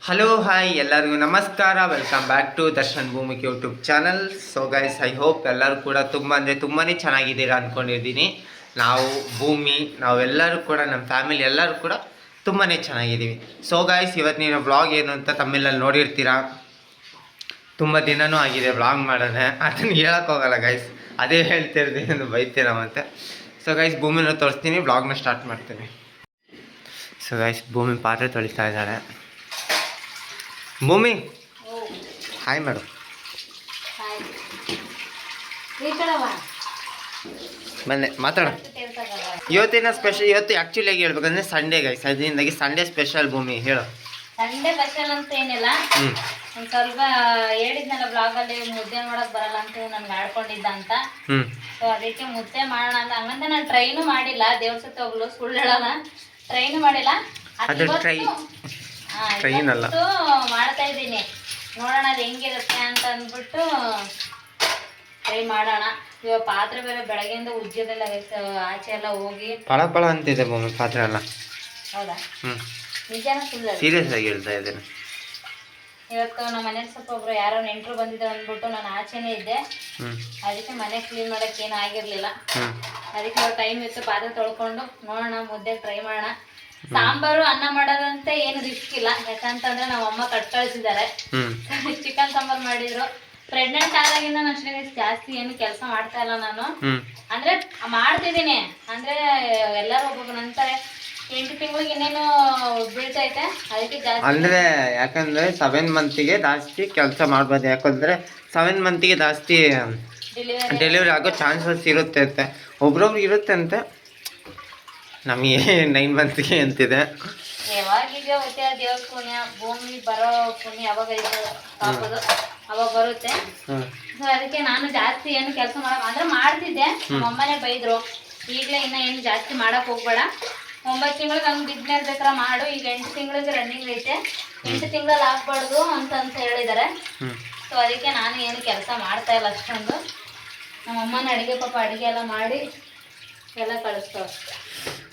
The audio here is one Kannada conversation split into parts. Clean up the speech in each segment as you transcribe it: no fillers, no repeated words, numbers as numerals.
ಹಲೋ ಹಾಯ್ ಎಲ್ಲರಿಗೂ ನಮಸ್ಕಾರ. Welcome back to Darshan Bhumik YouTube channel. So guys, I hope ಎಲ್ಲರೂ ಕೂಡ ತುಂಬಾ ಚೆನ್ನಾಗಿದ್ದೀರಾ ಅಂದ್ಕೊಂಡಿದ್ದೀನಿ. ನಾವು ಭೂಮಿ, ನಾವೆಲ್ಲರೂ ಕೂಡ ನಮ್ಮ ಫ್ಯಾಮಿಲಿ ಎಲ್ಲರೂ ಕೂಡ ತುಂಬಾ ಚೆನ್ನಾಗಿದ್ದೀವಿ. ಸೊ ಗೈಸ್, ಇವತ್ತಿನ ವ್ಲಾಗ್ ಏನು ಅಂತ ತಮ್ಮೆಲ್ಲಲ್ಲಿ ನೋಡಿರ್ತೀರಾ. ತುಂಬ ದಿನವೂ ಆಗಿದೆ ವ್ಲಾಗ್ ಮಾಡೋಣ, ಅದನ್ನು ಹೇಳೋಕ್ಕೋಗಲ್ಲ ಗೈಸ್, ಅದೇ ಹೇಳ್ತಿರ್ತೀನಿ ಬೈತೀರಾ ಮತ್ತೆ. ಸೊ ಗೈಸ್, ಭೂಮಿನ ತೋರಿಸ್ತೀನಿ, ವ್ಲಾಗ್ನ ಸ್ಟಾರ್ಟ್ ಮಾಡ್ತೀನಿ. ಸೊ ಗೈಸ್, ಭೂಮಿ ಪಾತ್ರೆ ತೊಳಿತಾ ಇದ್ದಾಳೆ. ಭೂಮಿ ಹಾಯ್ ಮೇಡಮ್. ಬನ್ನಿ ಮಾತಾಡ. ಇವತ್ತಿನ ಸ್ಪೆಷಲ್, ಇವತ್ತು ಆ್ಯಕ್ಚುಲಿಯಾಗಿ ಹೇಳ್ಬೇಕಂದ್ರೆ ಸಂಡೇ ಗೈಸ್, ಅದರಿಂದಾಗಿ ಸಂಡೇ ಸ್ಪೆಷಲ್. ಭೂಮಿ ಹೇಳು. ಸಂಡೇ ಸ್ಪೆಷಲ್ ಅಂತ ಏನಿಲ್ಲ, ಒಂದು ಸ್ವಲ್ಪ ಹೇಳಿದ್ನಲ್ಲ ಬ್ಲಾಗಲ್ಲಿ ಮುದ್ದೆ ಮಾಡೋಕೆ ಬರಲ್ಲ ಅಂತ ನನ್ಗೆ ಆಡ್ಕೊಂಡಿದ್ದ ಅಂತ. ಸೊ ಅದಕ್ಕೆ ಮುದ್ದೆ ಮಾಡೋಣ ಅಂತ. ಹಂಗಂತ ನಾನು ಟ್ರೈನು ಮಾಡಿಲ್ಲ, ದೇವ್ರ ಸತ್ತ ಹೋಗ್ಲು ಸುಳ್ಳು ಹೇಳಲ್ಲ, ಟ್ರೈನು ಮಾಡಿಲ್ಲ. ಮಾಡ್ತಾ ಇದ್ದೀನಿ, ನೋಡೋಣ ಅದು ಹೆಂಗಿರುತ್ತೆ ಅಂತ ಅಂದ್ಬಿಟ್ಟು ಟ್ರೈ ಮಾಡೋಣ. ಇವಾಗ ಪಾತ್ರೆ ಬೇರೆ ಬೆಳಗ್ಗೆಯಿಂದ ಉಜ್ಜೋದೆಲ್ಲ ಆಚೆ ಎಲ್ಲ ಹೋಗಿ ಪಳ ಅಂತಿದೆ ಭೂಮಿ ಪಾತ್ರೆ ಎಲ್ಲ. ಹೌದಾ? ನಿಜಾನ ಸುಳ್ಳು? ಸೀರಿಯಸ್ ಆಗಿ ಹೇಳ್ತಾ ಇದ್ದೇನೆ. ಇವತ್ತು ನಮ್ಮ ಮನೇಲಿ ಸ್ವಲ್ಪ ಒಬ್ರು ಯಾರೋ ನೆಂಟರು ಬಂದಿದ್ರು ಅಂದ್ಬಿಟ್ಟು ನಾನು ಆಚೆನೇ ಇದ್ದೆ, ಅದಕ್ಕೆ ಮನೆ ಕ್ಲೀನ್ ಮಾಡಕ್ಕೆ ಏನು ಆಗಿರ್ಲಿಲ್ಲ. ಅದಕ್ಕೆ ಇವಾಗ ಟೈಮ್ ಇತ್ತು, ಪಾತ್ರೆ ತೊಳ್ಕೊಂಡು ನೋಡೋಣ ಮುದ್ದೆ ಟ್ರೈ ಮಾಡೋಣ. ಸಾಂಬಾರು ಅನ್ನ ಮಾಡೋದಂತೆ ಏನು ರಿಸ್ಕ್ ಇಲ್ಲ, ಯಾಕಂತಂದ್ರೆ ನಮ್ಮ ಅಮ್ಮ ಕಟ್ ಕಳಿಸಿದ್ದಾರೆ. ಚಿಕನ್ ಸಾಂಬಾರು ಮಾಡಿದ್ರು. ಪ್ರೆಗ್ನೆಂಟ್ ಆದಾಗಿಂದ ಅಷ್ಟೇ ಜಾಸ್ತಿ ಏನು ಕೆಲಸ ಮಾಡ್ತಾ ಇಲ್ಲ ನಾನು. ಅಂದ್ರೆ ಮಾಡ್ತಿದ್ದೀನಿ, ಅಂದ್ರೆ ಎಲ್ಲರೂ ಒಬ್ಬೊಬ್ಬರು ಅಂತಾರೆ 8 ತಿಂಗಳಿಗೆ ಇನ್ನೇನು ಬೀಳ್ತೈತೆ, ಅದಕ್ಕೆ ಜಾಸ್ತಿ. ಅಂದ್ರೆ ಯಾಕಂದ್ರೆ 7 ಮಂತಿಗೆ ಜಾಸ್ತಿ ಕೆಲಸ ಮಾಡ್ಬೋದು, ಯಾಕಂದ್ರೆ 7 ಮಂತಿಗೆ ಜಾಸ್ತಿ ಡೆಲಿವರಿ ಆಗೋ ಚಾನ್ಸಸ್ ಇರುತ್ತೆ ಅಂತೆ, ಒಬ್ರೊಬ್ರು ಇರುತ್ತೆ ಅಂತೆ. ನಮಗೆ 9 ಮಂತಿಗೆ ಅಂತಿದೆ. ಯಾವಾಗೀಗ ಮತ್ತೆ ದೇವ್ರ ಪುಣ್ಯ, ಭೂಮಿ ಬರೋ ಪುಣ್ಯ ಯಾವಾಗ ಹಾಕೋದು ಅವಾಗ ಬರುತ್ತೆ. ಸೊ ಅದಕ್ಕೆ ನಾನು ಜಾಸ್ತಿ ಏನು ಕೆಲಸ ಮಾಡಕ್ ಅಂದ್ರೆ ಮಾಡ್ತಿದ್ದೆ, ನಮ್ಮ ಅಮ್ಮನೇ ಬೈದ್ರು ಈಗಲೇ ಇನ್ನ ಏನು ಜಾಸ್ತಿ ಮಾಡಕ್ ಹೋಗ್ಬೇಡ, 9 ತಿಂಗಳಿಗೆ ಹಂಗೆ ಬಿಸ್ನೆಸ್ ಬೇಕಾರೆ ಮಾಡು, ಈಗ 8 ತಿಂಗಳಿಗೆ ರನ್ನಿಂಗ್ ಐತೆ, 8 ತಿಂಗಳಲ್ಲಿ ಆಗ್ಬಾರ್ದು ಅಂತ ಹೇಳಿದ್ದಾರೆ. ಸೊ ಅದಕ್ಕೆ ನಾನು ಏನು ಕೆಲಸ ಮಾಡ್ತಾ ಇಲ್ಲ ಅಷ್ಟೊಂದು. ನಮ್ಮ ಅಮ್ಮನ ಅಡುಗೆ ಪಾಪ ಅಡುಗೆ ಎಲ್ಲ ಮಾಡಿ ಎಲ್ಲ ಕಳಿಸ್ತಾವೆ.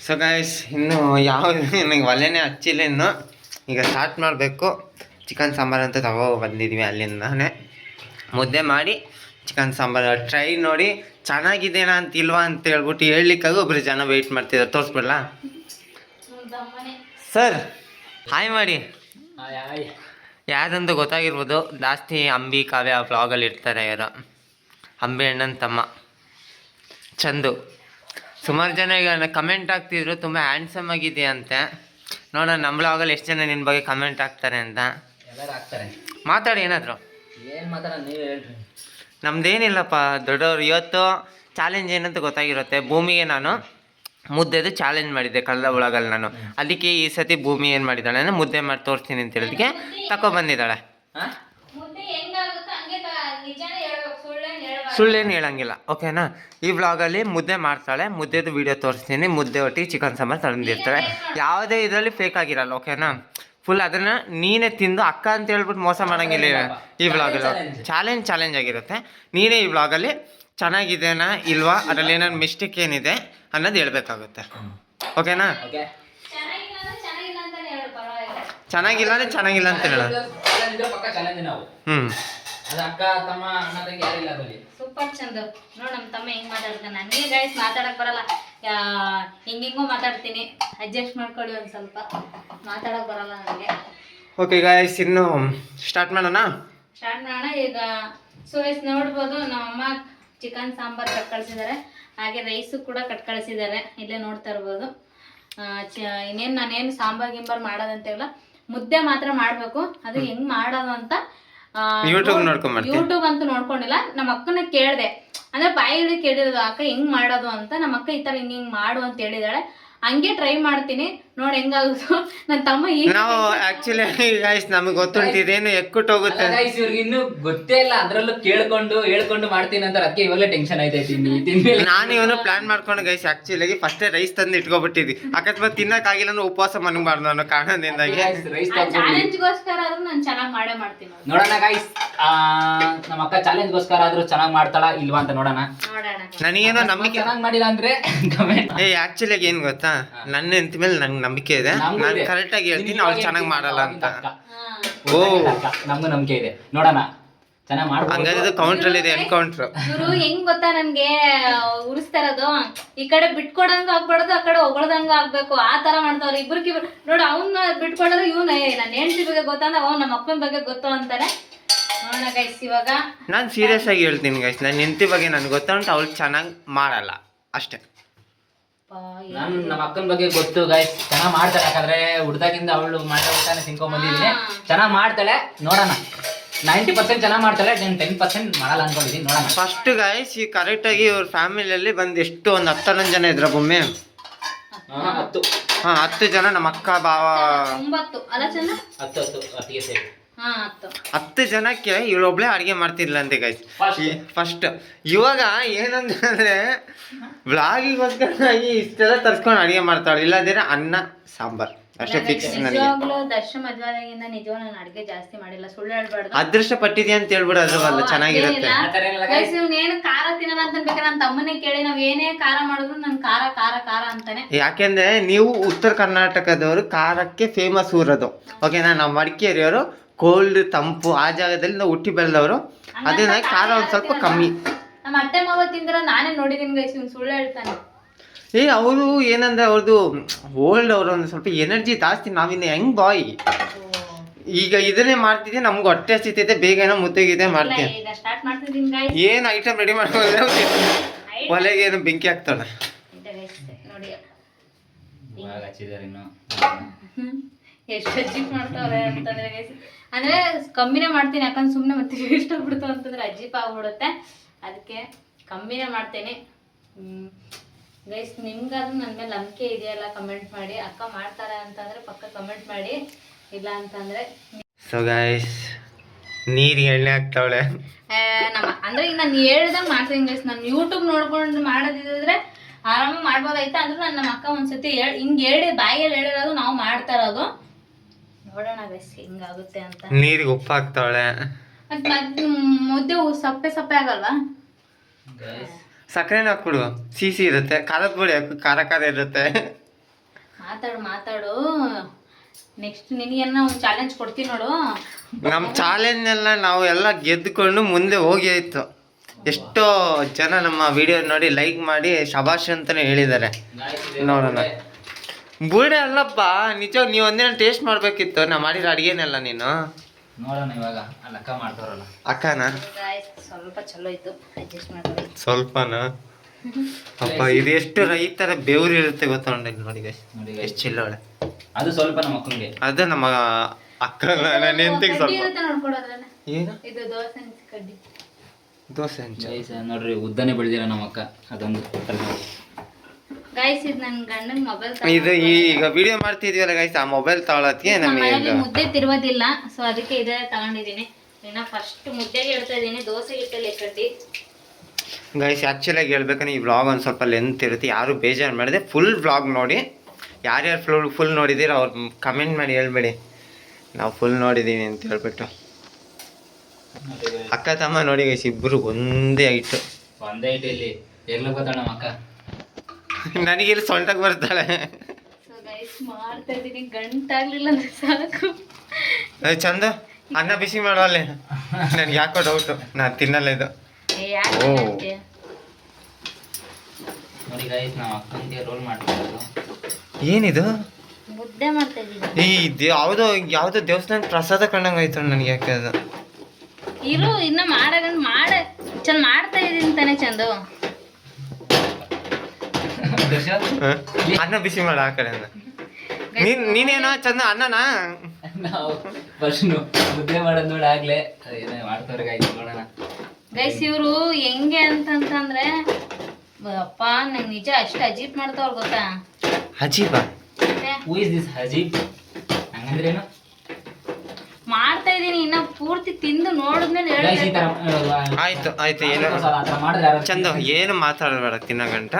ಸೊ ಗೈಸ್, ಇನ್ನು ಯಾವುದು ನನಗೆ ಒಲೆನೇ ಹಚ್ಚಿಲ್ಲ ಇನ್ನು. ಈಗ ಸ್ಟಾರ್ಟ್ ಮಾಡಬೇಕು. ಚಿಕನ್ ಸಾಂಬಾರು ಅಂತ ತಗೋ ಬಂದಿದ್ವಿ ಅಲ್ಲಿಂದಾನೆ. ಮುದ್ದೆ ಮಾಡಿ ಚಿಕನ್ ಸಾಂಬಾರು ಟ್ರೈ ನೋಡಿ ಚೆನ್ನಾಗಿದೆನಾ ಅಂತ ಇಲ್ವಾ ಅಂತ ಹೇಳ್ಬಿಟ್ಟು ಹೇಳಲಿಕ್ಕಾಗ ಒಬ್ಬರು ಜನ ವೆಯ್ಟ್ ಮಾಡ್ತಿದ್ದಾರೆ. ತೋರಿಸ್ಬಿಡ್ಲಾ ಸರ್? ಹಾಯ್ ಮಾಡಿ. ಯಾವ್ದಂತ ಗೊತ್ತಾಗಿರ್ಬೋದು, ಜಾಸ್ತಿ ಅಂಬಿ ಕಾವ್ಯ ವ್ಲಾಗಲ್ಲಿ ಇರ್ತಾರೆ ಯಾರು. ಅಂಬಿ ಅಣ್ಣನ ತಮ್ಮ ಚಂದು. ಸುಮಾರು ಜನ ಈಗ ಕಮೆಂಟ್ ಆಗ್ತಿದ್ರು ತುಂಬ ಹ್ಯಾಂಡ್ಸಮ್ ಆಗಿದೆ ಅಂತೆ. ನೋಡೋಣ ನಮ್ಮ ವ್ಲಾಗಲ್ಲಿ ಎಷ್ಟು ಜನ ನಿನ್ನ ಬಗ್ಗೆ ಕಮೆಂಟ್ ಆಗ್ತಾರೆ ಅಂತ. ಎಲ್ಲರೂ ಆಗ್ತಾರೆ. ಮಾತಾಡಿ ಏನಾದರೂ. ಏನು ಮಾತಾಡ, ನೀವು ಹೇಳ್ರಿ. ನಮ್ದೇನಿಲ್ಲಪ್ಪ ದೊಡ್ಡವ್ರು. ಇವತ್ತು ಚಾಲೆಂಜ್ ಏನಂತ ಗೊತ್ತಾಗಿರುತ್ತೆ. ಭೂಮಿಗೆ ನಾನು ಮುದ್ದೆದು ಚಾಲೆಂಜ್ ಮಾಡಿದ್ದೆ ಕಳೆದ ವ್ಲಾಗಲ್ಲಿ ನಾನು. ಅದಕ್ಕೆ ಈ ಸತಿ ಭೂಮಿ ಏನು ಮಾಡಿದ್ದಾಳೆ ಅಂದರೆ ಮುದ್ದೆ ಮಾಡಿ ತೋರಿಸ್ತೀನಿ ಅಂತ ಹೇಳೋದಕ್ಕೆ ತಗೊಬಂದಿದ್ದಾಳೆ. ಸುಳ್ಳೇನು ಹೇಳಂಗಿಲ್ಲ, ಓಕೆನಾ? ಈ ವ್ಲಾಗಲ್ಲಿ ಮುದ್ದೆ ಮಾಡ್ತಾಳೆ, ಮುದ್ದೆದು ವೀಡಿಯೋ ತೋರಿಸ್ತೀನಿ. ಮುದ್ದೆ ಒಟ್ಟಿಗೆ ಚಿಕನ್ ಸಾಂಬಾರು ತಂದಿರ್ತಾಳೆ. ಯಾವುದೇ ಇದರಲ್ಲಿ ಫೇಕ್ ಆಗಿರಲ್ಲ, ಓಕೆನಾ? ಫುಲ್ ಅದನ್ನು ನೀನೇ ತಿಂದು ಅಕ್ಕ ಅಂತ ಹೇಳ್ಬಿಟ್ಟು ಮೋಸ ಮಾಡೋಂಗಿಲ್ಲ ಈ ವ್ಲಾಗಲ್ಲಿ. ಚಾಲೆಂಜ್ ಆಗಿರುತ್ತೆ. ನೀನೇ ಈ ವ್ಲಾಗಲ್ಲಿ ಚೆನ್ನಾಗಿದೆನಾ ಇಲ್ವಾ, ಅದರಲ್ಲಿ ಏನಾದ್ರು ಮಿಸ್ಟೇಕ್ ಏನಿದೆ ಅನ್ನೋದು ಹೇಳ್ಬೇಕಾಗುತ್ತೆ, ಓಕೆನಾ? ಚೆನ್ನಾಗಿಲ್ಲ ಅಂದರೆ ಚೆನ್ನಾಗಿಲ್ಲ ಅಂತ ಹೇಳ. ಸೂಪರ್ ಚಂದ. ನೋಡ್ ನಮ್ಮ ತಮ್ಮ ಹೆಂಗ್ ಮಾತಾಡ್ತಾನೆ. ನನಗೆ ಗೈಸ್ ಮಾತಾಡಕ್ ಬರಲ್ಲ, ಹಿಂಗಿಂಗೂ ಮಾತಾಡ್ತೀನಿ, ಅಡ್ಜಸ್ಟ್ ಮಾಡ್ಕೊಳ್ಳಿ, ಒಂದು ಸ್ವಲ್ಪ ಮಾತಾಡಕ್ ಬರಲ್ಲ ನನಗೆ. ಓಕೆ ಗೈಸ್, ಇನ್ನು ಸ್ಟಾರ್ಟ್ ಮಾಡೋಣ. ಈಗ ಸೊ ಗೈಸ್ ನೋಡ್ಬೋದು, ನಮ್ಮಮ್ಮ ಚಿಕನ್ ಸಾಂಬಾರ್ ಕಟ್ ಕಳಿಸಿದ್ದಾರೆ, ಹಾಗೆ ರೈಸು ಕೂಡ ಕಟ್ ಕಳಿಸಿದ್ದಾರೆ, ಇಲ್ಲೇ ನೋಡ್ತಾ ಇರ್ಬೋದು. ಇನ್ನೇನು ನಾನೇನು ಸಾಂಬಾರ್ ಗಿಂಬಾರ್ ಮಾಡೋದಂತೆಲ್ಲ, ಮುದ್ದೆ ಮಾತ್ರ ಮಾಡಬೇಕು. ಅದು ಹೆಂಗ್ ಮಾಡೋದು ಅಂತ ಯೂಟ್ಯೂಬ್ ಅಂತೂ ನೋಡ್ಕೊಂಡಿಲ್ಲ. ನಮ್ಮ ಅಕ್ಕನ ಕೇಳಿದೆ, ಅಂದ್ರೆ ಬಾಯಿಗೆ ಕೇಳಿರೋದು, ಅಕ್ಕ ಹೆಂಗ್ ಮಾಡೋದು ಅಂತ. ನಮ್ಮ ಅಕ್ಕ ಈ ತರ ಹಿಂಗ್ ಮಾಡು ಅಂತ ಹೇಳಿದಾಳೆ, ಹಂಗೆ ಟ್ರೈ ಮಾಡ್ತೀನಿ, ನೋಡಿ ಹೆಂಗಾಗುತ್ತೋ. ನನ್ನ ತಮ್ಮ ಈಗ ನಾವು ಆಕ್ಚುಲಿ ಗೈಸ್ ನಮಗೆ ಗೊತ್ತುಂಟಿದೇನು ಎಕ್ಕುಟ್ಟು ಹೋಗುತ್ತೆ ಗೈಸ್, ಇವ್ರಿಗೆ ಇನ್ನೂ ಗೊತ್ತೇ ಇಲ್ಲ, ಅದ್ರಲ್ಲೂ ಹೇಳ್ಕೊಂಡು ಮಾಡ್ತೀನಿ ಅಂತ. ಅದಕ್ಕೆ ಇವಾಗಲೇ ಟೆನ್ಷನ್ ಆಯ್ತೈತಿ. ನಾನು ಇವನು ಪ್ಲಾನ್ ಮಾಡ್ಕೊಂಡು ಗೈಸ್ ಆಕ್ಚುಲಿ ಫಸ್ಟೇ ರೈಸ್ ತಂದು ಇಟ್ಕೊಬಿಟ್ಟಿದ್ವಿ, ಅಕಸ್ಮಾತ್ ತಿನ್ನಕ್ಕಾಗಿಲ್ಲ ಅಂದ್ರೆ ಉಪವಾಸ ಮನಗಬಾರ್ದು ಅನ್ನೋ ಕಾರಣದಿಂದಾಗಿ. ಚಾಲೆಂಜ್ಗೋಸ್ಕರ ಆದ್ರೂ ನಾನು ಚೆನ್ನಾಗಿ ಮಾಡೇ ಮಾಡ್ತೀನಿ. ನೋಡೋಣ ಗೈಸ್, ನಮ್ಮ ಅಕ್ಕ ಚಾಲೆಂಜ್ಗೋಸ್ಕರ ಆದ್ರೂ ಚೆನ್ನಾಗಿ ಮಾಡ್ತಾಳ ಇಲ್ವಾ ಅಂತ ನೋಡೋಣ. ನನಗೇನೋ ನಂಬಿಕೆ ಚೆನ್ನಾಗಿ ಮಾಡಿಲ್ಲ ಅಂದ್ರೆ ಆಕ್ಚುಲಿ ಏನ್ ಗೊತ್ತಾ, ನನ್ನ ಹೆಂಡತಿ ಮೇಲೆ ನಂಗೆ ನಂಬಿಕೆ ಇದೆ, ನಾನು ಕರೆಕ್ಟಾಗಿ ಹೇಳ್ತೀನಿ, ಅವ್ಳು ಚೆನ್ನಾಗಿ ಮಾಡಲ್ಲ ಅಂತ. ನಮ್ಗೂ ನಂಬಿಕೆ ಇದೆ, ನೋಡೋಣ ಚೆನ್ನಾಗಿ ಹಂಗಾದ್ರೆ ಮಾಡ್ಬೋದು. ಇದು ಕೌಂಟ್ರಲ್ಲಿ ಇದೆ ಎನ್ಕೌಂಟ್ರ್. ಇವ್ರು ಹೆಂಗ್ ಗೊತ್ತಾ ನನ್ಗೆ ಉರಿಸ್ತಾ ಇರೋದು, ಈ ಕಡೆ ಬಿಟ್ಕೊಡಂಗ ಆಗ್ಬಾರ್ದು, ಆ ಕಡೆ ಹೊಗಳದಂಗ ಆಗ್ಬೇಕು, ಆ ತರ ಮಾಡ್ತಾವ್ರೆ ಇಬ್ರಿಗಿಬ್ರು. ನೋಡು ಅವ್ನ ಬಿಟ್ಕೊಡೋದು ಇವ್ನ ನನ್ನ ಹೆಂಡತಿ ಬಗ್ಗೆ ಗೊತ್ತಂದ್ರೆ ಅವ್ನು ನಮ್ಮ ಅಪ್ಪನ ಬಗ್ಗೆ ಗೊತ್ತು ಅಂತಾನೆ. ನೋಡೋಣ ಗೈಸ್ ಇವಾಗ ನಾನು ಸೀರಿಯಸ್ ಆಗಿ ಹೇಳ್ತೀನಿ ಗೈಸ್, ನನ್ನ ಹೆಂಡತಿ ಬಗ್ಗೆ ನನ್ಗೆ ಗೊತ್ತುಂಟು, ಅವಳು ಚೆನ್ನಾಗಿ ಮಾಡಲ್ಲ ಅಷ್ಟೇ. ನಮ್ಮ ಅಕ್ಕನ ಬಗ್ಗೆ ಗೊತ್ತು ಗೈಸ್, ಚೆನ್ನಾಗಿ ಮಾಡ್ತಾಳೆ. ಯಾಕಂದ್ರೆ ಹುಡ್ದಾಗಿಂದ ಅವಳು ಮಾಡೋ ಊಟನೇ ತಿನ್ಕೊಂಡ್ ಬಂದಿದ್ದೀನಿ. ಚೆನ್ನಾಗಿ ಮಾಡ್ತಾಳೆ, ನೋಡೋಣ. 90% ಚೆನ್ನಾಗಿ ಮಾಡ್ತಾಳೆ, ನಾನು 10% ಮಾಡಲ್ಲ ಅನ್ಕೊಂಡಿದ್ದೀನಿ, ನೋಡೋಣ. ಫಸ್ಟ್ ಗೈಸ್ ಈ ಕರೆಕ್ಟಾಗಿ ಇವ್ರ ಫ್ಯಾಮಿಲಿಯಲ್ಲಿ ಬಂದು ಎಷ್ಟು ಒಂದು 10 ಜನ ಇದ್ರ ಬೊಮ್ಮೆ. 10 ಜನ. ನಮ್ಮ ಅಕ್ಕ ಬಾವ 9 ಅಲ್ಲ ಚಂದ, 10 ಒಟ್ಟಿಗೆ ಸೇರಿ 10 ಜನಕ್ಕೆ ಇವಳೊಬ್ಳೆ ಅಡುಗೆ ಮಾಡ್ತಿರ್ಲಂತೆ ಗೈಸ್ ಫಸ್ಟ್. ಇವಾಗ ಏನಂದ್ರೆ ವ್ಲಾಗಿಗೋಸ್ಕರವಾಗಿ ಇಷ್ಟೆಲ್ಲ ತರ್ಸ್ಕೊಂಡು ಅಡುಗೆ ಮಾಡ್ತಾಳೆ, ಇಲ್ಲದಿದ್ರೆ ಅನ್ನ ಸಾಂಬಾರ್ ಅಷ್ಟೇ ಫಿಕ್ಸ್. ನನಗೆ ದರ್ಶನ ಮದ್ವಾದಾಗಿಂದ ನಿಜವಾಗ ನಾನು ಅಡುಗೆ ಜಾಸ್ತಿ ಮಾಡಿಲ್ಲ, ಸುಳ್ಳು ಹೇಳ್ಬಾರ್ದು. ಅದೃಷ್ಟ ಪಟ್ಟಿದ್ಯಾ ಅಂತ ಹೇಳ್ಬಿಡು, ಅದ್ರವಲ್ಲ ಚೆನ್ನಾಗಿರುತ್ತೆ. ಏನು ಖಾರ ತಿನ್ನಲ್ಲ ಅಂತ ಬೇಕಾದ್ರೆ ನನ್ನ ತಮ್ಮನೇ ಕೇಳಿ, ನಾವ್ ಏನೇ ಖಾರ ಮಾಡಿದ್ರು ನನ್ ಖಾರ ಖಾರ ಖಾರ ಅಂತಾನೆ. ಯಾಕೆಂದ್ರೆ ನೀವು ಉತ್ತರ ಕರ್ನಾಟಕದವರು ಖಾರಕ್ಕೆ ಫೇಮಸ್ ಊರದು, ಓಕೆನಾ. ನಾವು ಮಡಿಕೇರಿಯವರು ಕೋಲ್ಡ್ ತಂಪು ಆ ಜಾಗದಲ್ಲಿ ನಾವು ಹುಟ್ಟಿ ಬೆಳೆದವರು, ಅದನ್ನ ಖಾರ ಒಂದ್ ಸ್ವಲ್ಪ ಕಮ್ಮಿ. ನಮ್ಮ ಅತ್ತೆ ಮಾವ ತಿಂದ್ರ ನಾನೇ ನೋಡಿದೀನಿ ಗೈಸ್, ಇವ್ನು ಸುಳ್ಳು ಹೇಳ್ತಾನೆ. ಅವರು ಏನಂದ್ರೆ ಅವ್ರದ್ದು ಓಲ್ಡ್, ಅವರು ಒಂದು ಸ್ವಲ್ಪ ಎನರ್ಜಿ ಜಾಸ್ತಿ. ನಾವಿನ್ನ ಹೆಂಗ್ ಬಾಯ್ ಈಗ ಇದನ್ನೇ ಮಾಡ್ತಿದ್ದೆ, ನಮ್ಗೆ ಹೊಟ್ಟೆ ಹಸಿತೈತೆ, ಬೇಗ ಏನೋ ಮುದ್ದೆಗಿದೆ ಮಾಡ್ತೀನಿ. ಸ್ಟಾರ್ಟ್ ಮಾಡ್ತಿದ್ದೀನಿ ಗೈಸ್. ಏನ್ ಐಟಮ್ ರೆಡಿ ಮಾಡ್ಕೊಂಡ್ರೆ ಒಲೆಗೆ ಏನು ಬೆಂಕಿ ಹಾಕ್ತಾಳೆ ನೋಡಿ ಎಷ್ಟು ಅಜ್ಜಿಪ್ ಮಾಡ್ತಾವ್ರೆ ಅಂತಂದ್ರೆ ಗೈಸ್. ಅಂದ್ರೆ ಕಮ್ಮಿನೇ ಮಾಡ್ತೀನಿ, ಯಾಕಂದ್ರೆ ಸುಮ್ಮನೆ ಮತ್ತೆ ಇಷ್ಟ ಬಿಡ್ತು ಅಂತಂದ್ರೆ ಅಜ್ಜಿಪ್ ಆಗ್ಬಿಡುತ್ತೆ, ಅದಕ್ಕೆ ಕಮ್ಮಿನೇ ಮಾಡ್ತೇನೆ ಗೈಸ್. ನಿಮ್ಗಾದ್ರೂ ನನ್ನ ಮೇಲೆ ನಂಬಿಕೆ ಇದೆಯಲ್ಲ ಕಮೆಂಟ್ ಮಾಡಿ. ಅಕ್ಕ ಮಾಡ್ತಾರೆ ಅಂತಂದ್ರೆ ಪಕ್ಕ ಕಮೆಂಟ್ ಮಾಡಿ, ಇಲ್ಲ ಅಂತಂದ್ರೆ. ಸೊ ಗೈಸ್ ನೀರು ಎಣ್ಣೆ ಹಾಕ್ತಾವಳೆ. ಅಂದ್ರೆ ಈಗ ನಾನು ಹೇಳ್ದಂಗೆ ಮಾಡ್ತೀನಿ ಗೈಸ್. ನಾನು ಯೂಟ್ಯೂಬ್ ನೋಡ್ಕೊಂಡು ಮಾಡೋದಿದ್ರೆ ಆರಾಮಾಗಿ ಮಾಡ್ಬೋದಾಯ್ತಾ, ಅಂದ್ರೆ ನಾನು ನಮ್ಮ ಅಕ್ಕ ಒಂದ್ಸತಿ ಹಿಂಗೆ ಹೇಳಿ ಬಾಯಲ್ಲಿ ಹೇಳಿರೋದು ನಾವು ಮಾಡ್ತಾ ಇರೋದು. ನೋಡೋಣ ಗೈಸ್ ಹೆಂಗಾಗುತ್ತೆ ಅಂತ. ನೀರಿಗೆ ಉಪ್ಪು ಹಾಕ್ತಾವಳೆ. ಮುದ್ದೆ ಸಪ್ಪೆ ಸಪ್ಪೆ ಆಗಲ್ವಾ? ಸಕ್ಕರೆನ ಹಾಕ್ಬಿಡು, ಸಿಹಿ ಇರುತ್ತೆ. ಖಾರದ ಪುಡಿ ಹಾಕು, ಖಾರ ಖಾರ ಇರುತ್ತೆ. ಮಾತಾಡು ನೆಕ್ಸ್ಟ್ ನಿನಗೆಲ್ಲ ಒಂದು ಚಾಲೆಂಜ್ ಕೊಡ್ತೀನಿ ನೋಡು. ನಮ್ಮ ಚಾಲೆಂಜ್ ಎಲ್ಲ ನಾವು ಎಲ್ಲ ಗೆದ್ದುಕೊಂಡು ಮುಂದೆ ಹೋಗಿ ಆಯ್ತು. ಎಷ್ಟೋ ಜನ ನಮ್ಮ ವಿಡಿಯೋ ನೋಡಿ ಲೈಕ್ ಮಾಡಿ ಶಬಾಷ್ ಅಂತಾನೆ ಹೇಳಿದ್ದಾರೆ. ನೋಡೋಣ. ಬುಡೆ ಅಲ್ಲಪ್ಪ, ನಿಜ ನೀವು ಒಂದಿನ ಟೇಸ್ಟ್ ಮಾಡ್ಬೇಕಿತ್ತು ನಾ ಮಾಡಿರೋ ಅಡಿಗೆನೆಲ್ಲ. ನೀನು ನೋಡೋಣ ಇವಾಗ ಅಲ್ಲಿ ಅಕ್ಕ ಮಾಡ್ತಾರಲ್ಲ. ಅಕ್ಕನ ಸ್ವಲ್ಪ ಚಲೋ ಇತ್ತು, ಅಡ್ಜಸ್ಟ್ ಮಾಡ್ಕೊಳ್ಳಿ. ಸ್ವಲ್ಪನಾ? ಅಪ್ಪ ಇದು ಎಷ್ಟು ರೈತರ ಬೆವರು ಇರುತ್ತೆ ಗೊತ್ತೊಂಡೆ ನೋಡಿ ಎಷ್ಟು ಚಿಲ್ಲೋಳೆ. ಅದು ಸ್ವಲ್ಪ ನಮ್ಮ ಅಕ್ಕನಿಗೆ, ಅದು ನಮ್ಮ ಅಕ್ಕ ನನ್ನ ಹೆಂಡತಿಗೆ ಸ್ವಲ್ಪ. ಏನು ಇದು ದೋಸೆ ಹಂಚ ನೋಡ್ರಿ, ಉದ್ದನೆ ಬೆಳೆದಿರ ನಮ್ಮ ಅಕ್ಕ. ಅದೊಂದು ಗೈಸ್ ಇದು ನನ್ನ ಗಂಡನ ಮೊಬೈಲ್. ಇದು ಈಗ ವಿಡಿಯೋ ಮಾಡ್ತಿದ್ವಲ್ಲ ಗೈಸ್, ಆ ಮೊಬೈಲ್ ತಗೊಳಕ್ಕೆ ನಮಗೆ ಮುದ್ದೆ ತಿರುವುದಿಲ್ಲ, ಸೊ ಅದಕ್ಕೆ ಇದೇ ತಗೊಂಡಿದ್ದೀನಿ. ಇನ್ನ ಫಸ್ಟ್ ಮುದ್ದೆಗೆ ಇಡ್ತಾ ಇದ್ದೀನಿ, ದೋಸೆ ಇಟ್ಟಲ್ಲಿ ಕಡ್ಡಿ. ಗೈಸ್ ಆ್ಯಕ್ಚುಲಾಗಿ ಹೇಳ್ಬೇಕಂದ್ರೆ ಈ ವ್ಲಾಗ್ ಒಂದು ಸ್ವಲ್ಪ ಲೆಂತ್ ಇರುತ್ತೆ, ಯಾರು ಬೇಜಾರು ಮಾಡಿದೆ. ಫುಲ್ ವ್ಲಾಗ್ ನೋಡಿ, ಯಾರ್ಯಾರು ಫುಲ್ ನೋಡಿದ್ದೀರ ಅವ್ರು ಕಮೆಂಟ್ ಮಾಡಿ ಹೇಳ್ಬೇಡಿ ನಾವು ಫುಲ್ ನೋಡಿದ್ದೀವಿ ಅಂತ ಹೇಳ್ಬಿಟ್ಟು. ಅಕ್ಕ ತಮ್ಮ ನೋಡಿ ಗೈಸ್ ಇಬ್ಬರು ಒಂದೇ ಐಟು. ಒಂದೇ ಐಟಲ್ಲಿ ಎಲ್ಲಿ ಗೊತ್ತಾಳ ನಮ್ಮ ಅಕ್ಕ. ನನಗಿಲ್ಲಿ ಸೊಂಟಕ್ಕೆ ಬರ್ತಾಳೆ. ಸೊ ಗೈಸ್ ಮಾಡ್ತಾ ಇದ್ದೀನಿ, ಗಂಟಾಗ್ಲಿಲ್ಲ ಅಂದ್ರೆ ಸಾಕು. ಚಂದ ಅನ್ನ ಬಿಸಿ ಮಾಡೋಲ್ಲೇ, ನನಗೆ ಯಾಕೋ ಡೌಟು, ನಾನು ತಿನ್ನಲ್ಲ ಇದು. ನೋಡಿ ಗೈಸ್ ನಾವು ಅಕ್ಕಂಗೆ ರೋಲ್ ಮಾಡ್ತಿರೋದು. ಏನಿದು? ಮುದ್ದೆ ಮಾಡ್ತಾ ಇದ್ದೀನಿ. ಯಾವುದೋ ದೇವಸ್ಥಾನ ಪ್ರಸಾದ ಕಂಡಂಗೆ ಆಯ್ತು ನನಗೆ. ಯಾಕೆ ಅದು ಇರು ಇನ್ನ ಚಂದ ಮಾಡ್ತಾ ಇದೀನಿ ತಾನೇ ಚಂದು. ಅನ್ನ ಬಿಸಿ ಮಾಡ ಆ ಕಡೆ. ನೀನೇನೋ ಚಂದ ಅನ್ನನಾ? ನಾವು ಫಸ್ಟ್ ಮುದ್ದೆ ಮಾಡೋದು ನೋಡಿ ಆಗ್ಲೇ ಏನೇ ಮಾಡ್ತಾರೆ ಗೈಸ್, ನೋಡೋಣ. ಗೈಸ್ ಇವರು ಹೆಂಗೆ ಅಂತಂದ್ರೆ ಅಪ್ಪ ನಂಗೆ ನಿಜ ಅಷ್ಟು ಅಜೀಬ್ ಮಾಡ್ತಾವ್ರ ಗೊತ್ತಾ. ಅಜೀಬ? ಹೂ ಇಸ್ ದಿಸ್ ಅಜೀಬ್? ಹಂಗಂದ್ರೇನು? ಮಾಡ್ತಾ ಇದೀನಿ, ಇನ್ನ ಪೂರ್ತಿ ತಿಂದು ನೋಡಿದ್ಮೇಲೆ ಆಯ್ತು ಏನು ಚಂದ ಏನು ಮಾತಾಡಬೇಡ ತಿನ್ನೋ ಗಂಟ.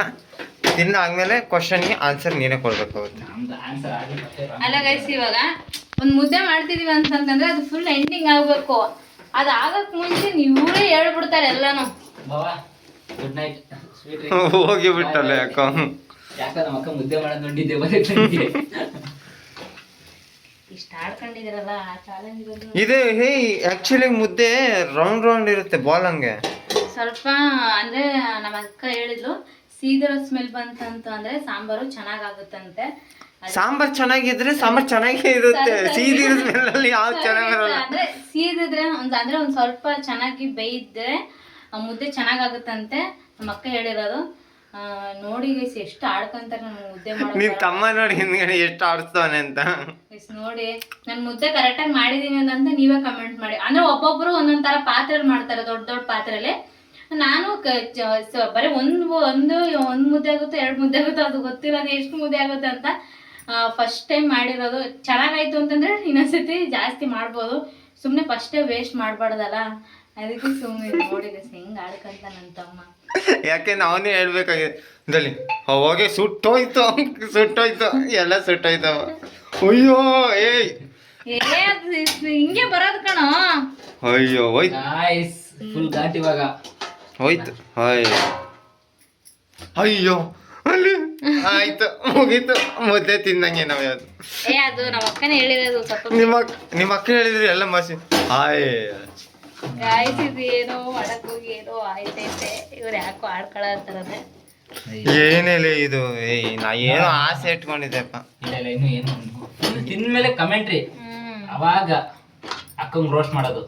ತಿನ್ನಾದ್ಮೇಲೆ ಕ್ವಶನ್ಗೆ ಆನ್ಸರ್ ನೀನೇ ಕೊಡ್ಬೇಕಾಗುತ್ತೆ. ಅಲ್ಲ ಗೈಸ್ ಇವಾಗ ಒಂದ್ ಮುದ್ದೆ ಮಾಡ್ತಿದೀವಿ ಅಂತಂದ್ರೆ ಅದು ಫುಲ್ ಎಂಡಿಂಗ್ ಆಗ್ಬೇಕು. ಅದಾಗಕ್ ಮುಂಚೆ ಇವರೇ ಹೇಳ್ಬಿಡ್ತಾರೆ ಎಲ್ಲಾನು. Good night. ಹೋಗಿ ಬಿಟ್ಟಲ್ಲ ಯಾಕೋ. ಯಾಕ ನಮ್ಮ ಅಕ್ಕ ಮುದ್ದೆ ಮಾಡೋದು ನೋಡಿದ್ದೆ ಬರುತ್ತೆ. ಇಷ್ಟ ಆಡ್ಕೊಂಡಿದ್ದೀರಲ್ಲ ಆ ಚಾಲೆಂಜ್ ಇದು ಹೇ ಆಕ್ಚುಲಿ ಮುದ್ದೆ ರೌಂಡ್ ಇರುತ್ತೆ ಬಾಲ್ ಹಂಗೆ. ಸ್ವಲ್ಪ ಅಂದ್ರೆ ನಮ್ಮ ಅಕ್ಕ ಹೇಳಿದ್ಲು ಸೀದರ ಸ್ಮೆಲ್ ಬಂತಂತ ಅಂದ್ರೆ ಸಾಂಬಾರು ಚೆನ್ನಾಗಾಗುತ್ತಂತೆ. ಸಾಂಬಾರ್ ಚೆನ್ನಾಗಿದ್ರೆ ಸಾಂಬಾರ್ ಚೆನ್ನಾಗೇ ಇರುತ್ತೆ. ಸೀದಿರೋ ಸ್ಮೆಲ್ ಅಲ್ಲಿ ಯಾವ್ದು ಚೆನ್ನಾಗಿರಲ್ಲ. ಅಂದ್ರೆ ಸೀದಿದ್ರೆ ಅಂದ್ರೆ ಒಂದ್ ಸ್ವಲ್ಪ ಚೆನ್ನಾಗಿ ಬೇಯಿದ್ರೆ ಮುದ್ದೆ ಚೆನ್ನಾಗಾಗುತ್ತಂತೆ ನಮ್ಮ ಅಕ್ಕ ಹೇಳಿರೋದು. ನೋಡಿ ಗೈಸ್ ಎಷ್ಟು ಆಡ್ಕೊಂತಾರೆ ನಾನು ಮುದ್ದೆ ನಿಮ್ ಮಾಡೋದು. ತಮ್ಮ ನೋಡಿ ಹಿಂದ್ಗಡೆ ಎಷ್ಟು ಆಡಿಸ್ತಾನೆ ಅಂತ. ನೋಡಿ ನಾನು ಮುದ್ದೆ ಕರೆಕ್ಟಾಗಿ ಮಾಡಿದೀನಿ ಅಂತ ನೀವೇ ಕಮೆಂಟ್ ಮಾಡಿ. ಅಂದ್ರೆ ಒಬ್ಬೊಬ್ರು ಒಂದೊಂದ್ ತರ ಪಾತ್ರೆಯಲ್ಲಿ ಮಾಡ್ತಾರೆ, ದೊಡ್ಡ ದೊಡ್ಡ ಪಾತ್ರೆಯಲ್ಲಿ. ನಾನು ಬರೀ ಒಂದು ಮುದ್ದೆ ಆಗುತ್ತೆ, 2 ಮುದ್ದೆ ಆಗುತ್ತೆ, ಅದು ಗೊತ್ತಿಲ್ಲ ಅದು ಎಷ್ಟು ಮುದ್ದೆ ಆಗುತ್ತೆ ಅಂತ. ಫಸ್ಟ್ ಟೈಮ್ ಮಾಡಿರೋದು. ಚೆನ್ನಾಗಾಯ್ತು ಅಂತಂದ್ರೆ ಇನ್ನೊಂದ್ಸತಿ ಜಾಸ್ತಿ ಮಾಡ್ಬೋದು. ಸುಮ್ಮನೆ ಫಸ್ಟೇ ವೇಸ್ಟ್ ಮಾಡಬಾರ್ದಲ್ಲ, ಅದಕ್ಕೆ ಸುಮ್ಮನೆ ನೋಡಿದೆ ಹೆಂಗ್ ಆಡ್ಕಂತ ನನ್ನ ತಮ್ಮ. ಯಾಕೆ ನಾವೇ ಹೇಳ್ಬೇಕಾಗಿದೆ ಹೋಗಿ ಸುಟ್ಟೋಯ್ತು ಎಲ್ಲ ಸುಟ್ಟೋಯ್ತವ. ಅಯ್ಯೋ ಏಯ್ ಅದು ಹಿಂಗೆ ಬರೋದು ಕಣೋ. ಅಯ್ಯೋ ಹೋಯ್ತು ಫುಲ್ ಘಾಟ್ ಇವಾಗ ಹೋಯ್ತು. ಅಯ್ಯೋ ಅಲ್ಲಿ ಆಯ್ತು ಮುಗೀತು ಮುದ್ದೆ ತಿನ್ನಂಗೆ ನಾವ್ ಯಾವ್ದು. ಅದು ನಮ್ಮ ಅಕ್ಕನೇ ಹೇಳಿರೋದು. ಸ್ವಲ್ಪ ನಿಮ್ಮ ಅಕ್ಕ ಹೇಳಿದ್ರಿ ಎಲ್ಲ ಮಾಸಿ ಗಾಯಿಸಿದ್ದು ಏನೋ ಮಾಡಕ್ ಹೋಗಿ ಏನೋ ಆಯ್ತೈತೆ. ಇವ್ರು ಯಾಕೋ ಆಡ್ಕೊಳತ್ತಾರದೆ. ಏನಿಲ್ಲ ಇದು ನಾ ಏನೋ ಆಸೆ ಇಟ್ಕೊಂಡಿದ್ದೆಪ್ಪ. ಇಲ್ಲ ಇನ್ನು ಏನು ತಿಂದ್ಮೇಲೆ ಕಮೆಂಟ್ರಿ ಅವಾಗ ಅಕ್ಕಂಗ್ ರೋಸ್ಟ್ ಮಾಡೋದು